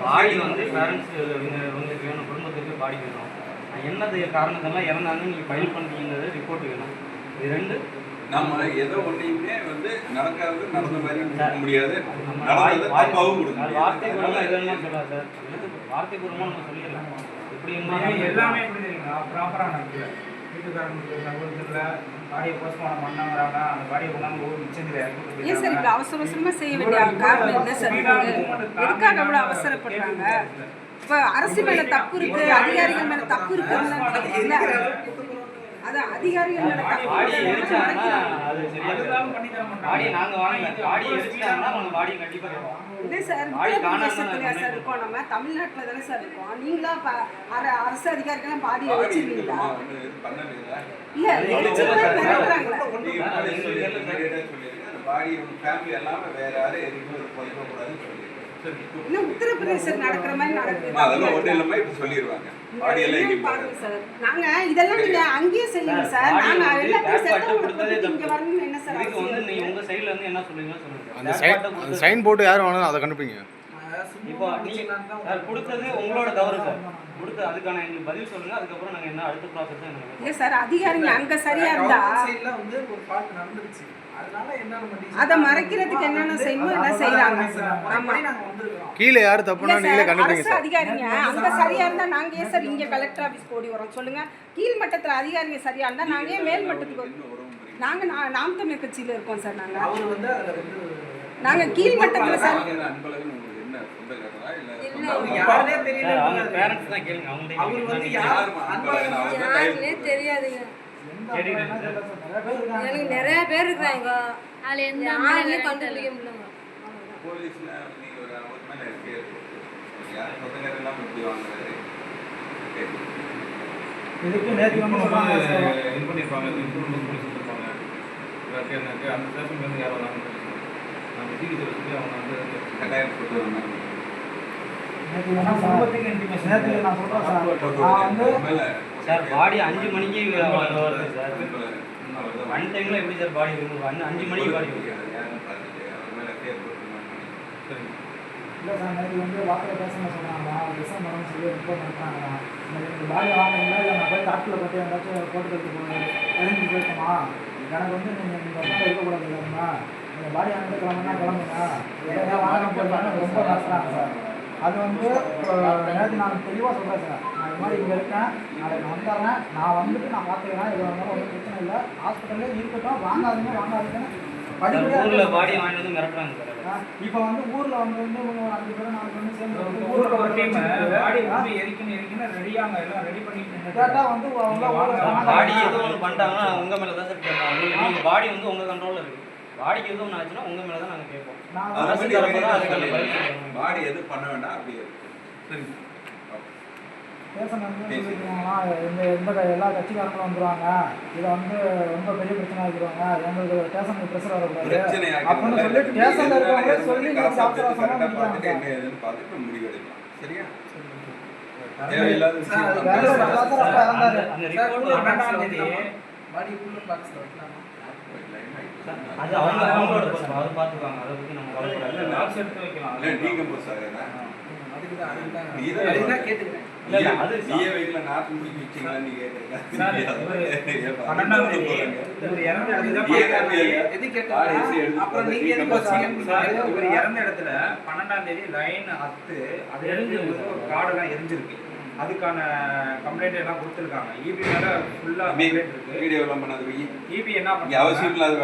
பாடி வந்து பேரண்ட்ஸ் உங்களுக்கு வேணும், குடும்பத்துக்கு பாடி வேணும். என்னது காரணத்தெல்லாம் இறந்தாங்க நீங்கள் ஃபைல் பண்ணீங்கிறது ரிப்போர்ட் வேணும். இது ரெண்டு நம்ம ஏதோ ஒன்றையுமே வந்து நடக்காது நடந்த மாதிரி கொடுக்க முடியாது, நடந்தது தப்பாவும் கொடுக்க முடியாது. வார்த்தை பூர்வமாக எதுவுமே சொல்லலாம் சார், வார்த்தை பூர்வமாக நம்ம சொல்லிடலாம். இப்படி எல்லாமே எப்படி தெரியுங்களா, ப்ராப்பராக நடக்கல. வீட்டுக்காரங்களுக்கு சகோதரத்தில் பாடியை போஸ்ட்மார்ட்டம் பண்ணாங்கிறாங்க, அந்த பாடியை கொண்டாந்து ஊர் மிச்சத்தில் ஏன் சார் இப்படி அவசர அவசரமாக செய்ய வேண்டிய காரணம் என்ன சார்? எதுக்காக அவ்வளோ அவசரப்படுறாங்க? இப்போ அரசு மேலே தப்பு இருக்கு, அதிகாரிகள் மேலே தப்பு இருக்குன்னு அது அதிகாரிகள் மேலே பாடி எரிச்சாங்கன்னா அது சரியாக பாடி நாங்கள் வாங்க பாடி எரிச்சிட்டாங்கன்னா நம்ம பாடி கண்டிப்பாக இல்லை சார். உத்தரப்பிரதேசத்துலையா சார் இருக்கோம், நம்ம தமிழ்நாட்டில் தானே சார் இருக்கோம். நீங்களா அரசு அதிகாரிகள்லாம் பாடி எரிச்சிருவீங்களா? இல்லை மிரட்டுறாங்களா? இன்னும் உத்தரப்பிரதேசம் நடக்கிற மாதிரி நடக்குது. நாங்க இதெல்லாம் நீங்க அங்கேயே செய்யுங்க சார். நாங்க எல்லாத்தையும் செட்டப் இங்க வரணும். என்ன சார் இதுக்கு வந்து நீங்க உங்க சைடுல இருந்து என்ன சொல்றீங்களோ சொல்லுங்க. அந்த சைன் போர்டு யார் வேணும் அதை கண்டுபிடிங்க. இப்போ நீங்க சார் கொடுத்தது உங்களோட தவறு சார். கொடுத்து அதுக்கான எங்களுக்கு பதில் சொல்லுங்க. அதுக்கப்புறம் நாங்க என்ன அடுத்த ப்ராசஸ் என்ன இல்ல சார், அதிகாரிங்க அங்க சரியா இருந்தா சைடுல வந்து ஒரு ஃபால்ட் நடந்துருச்சு. அதனால என்ன நம்ம அத மறைக்கிறதுக்கு என்னென்ன செய்யணும் எல்லாம் செய்றாங்க. ஆமா, நாங்க வந்திருக்கோம். கீழ யார் தப்புனா நீங்களே கண்டுபிடிங்க அரசு சார். அதிகாரிங்க அங்க சரியா இருந்தா நாங்க ஏன் சார் இங்க கலெக்டர் ஆபீஸ் ஓடி வரோம் சொல்லுங்க? கீழ் மட்டத்துல அதிகாரிங்க சரியா இருந்தா நாங்க ஏன் மேல் மட்டத்துக்கு நாங்க நாம் தமிழர் கட்சியில இருக்கோம் சார். நாங்க அவர் வந்து அதுல வந்து நாங்க கீழ் மட்டத்துல சார் யாரே தெரியல. அவங்க பேரண்ட்ஸ் தான் கேளுங்க. அவங்க அவர் வந்து யார் யாருன்னே தெரியாதுங்க. எனக்கு நிறைய பேர் இருக்கிறாங்க, அதுல எந்த யாருமே கண்டுபிடிக்க முடியல. போலீஸ்ல நீங்க ஒரு அவர் மேல இருக்கு யார் சொந்தக்காரங்க எல்லாம் இப்படி வாங்குறாரு. இதுக்கு நேத்து வந்து சொன்னாங்க இது பண்ணிருப்பாங்க, இன்ஃபர்மேஷன் போலீஸ் கொடுப்பாங்க. எனக்கு அந்த ஸ்டேஷன் வந்து யாரோ தான் நம்ம டிவி சொல்லி அவங்க வந்து கட்டாயம் போட்டு வந்தாங்க. நேத்து நான் சம்பவத்துக்கு இன்ஃபர்மேஷன் நேத்து நான் சொல்றேன் சார். நான் வந்து சார் பாடி 5 மணிக்கு வருது சார். ஒன் டைம்ல எப்படி சார் பாடி வருது? 5 மணிக்கு பாடி வருது. இல்லை சார், நேற்று வந்து வாக்கில் பேசணும் சொன்னாங்க. விஷம் மரம் சொல்லி ரிப்போர்ட் பண்ணுறாங்க. எனக்கு பாடி வாங்கினீங்களா இல்லை நான் போய் டாக்டரில் பற்றி ஏதாச்சும் போட்டு எடுத்து போகணும் எழுந்து போயிட்டோமா? எனக்கு வந்து நீங்கள் இந்த இடத்துல இருக்கக்கூடாது இல்லைங்களா? நீங்கள் பாடி வாங்கிட்டு கிளம்புனா கிளம்புங்க, எதாவது வாங்க போயிருந்தாங்க ரொம்ப கஷ்டம் சார். அது வந்து நேற்று நான் தெளிவாக சொல்கிறேன் சார். நான் இது மாதிரி இங்கே இருக்கேன், நாளைக்கு நான் வந்துடுறேன், நான் வந்துட்டு நான் பார்த்துக்கிறேன், இது வந்தாலும் ஒன்றும் பிரச்சனை இல்லை, ஹாஸ்பிட்டல்லே இருக்கட்டும், வாங்காதீங்கன்னு ஊர்ல பாடி வாங்கிட்டு வந்து மிரட்டுறாங்க சார். இப்போ வந்து ஊரில் வந்து 5 பேர் 4 பேர் சேர்ந்து ஊரில் ஒரு டீம் பாடி வந்து எரிக்கணும் ரெடியாங்க, எல்லாம் ரெடி பண்ணிட்டு கேட்டால் வந்து பாடி எதுவும் ஒன்று பண்ணிட்டாங்கன்னா உங்க மேலே தான் சார் கேட்போம். நீங்கள் பாடி வந்து உங்கள் கண்ட்ரோலில் இருக்குது. பாடிக்கு எதுவும் ஒன்று ஆச்சுன்னா உங்கள் மேலே தான் நாங்கள் கேட்போம். பாடி எதுவும் பண்ண வேண்டாம். அப்படியே சரி பேசணும் இந்த எல்லா கட்சிக்காரங்களும் வந்துடுவாங்க, இதை வந்து ரொம்ப பெரிய பிரச்சனை ஆகிடுவாங்க, எங்களுக்கு ஸ்டேஷனுக்கு ப்ரெஷர் வரக்கூடாது அப்படின்னு சொல்லி ஸ்டேஷனில் இருக்கிறவங்க சொல்லி பார்த்துட்டு முடிவெடுக்கலாம். சரியா? அது அவங்களோட அதை பார்த்துக்குவாங்க. அதை பற்றி நம்ம கவலைப்படாது. எடுத்து வைக்கலாம். நீங்க போஸ் ஆகுறேன் கேட்டுக்கிறேன். அப்புறம் நீங்க இறந்த இடத்துல 12ஆம் தேதி லைன் அத்து அது எரிஞ்சு ஒரு காடெல்லாம் எரிஞ்சிருக்கு. அதுக்கான கம்ப்ளைண்ட் எல்லாம் கொடுத்துருக்காங்க. இபி மேல ஃபுல்லா கம்ப்ளைண்ட் இருக்கு. வீடியோ எல்லாம் பண்ணாது. இபி என்ன பண்ணி அவசியம் இல்லாத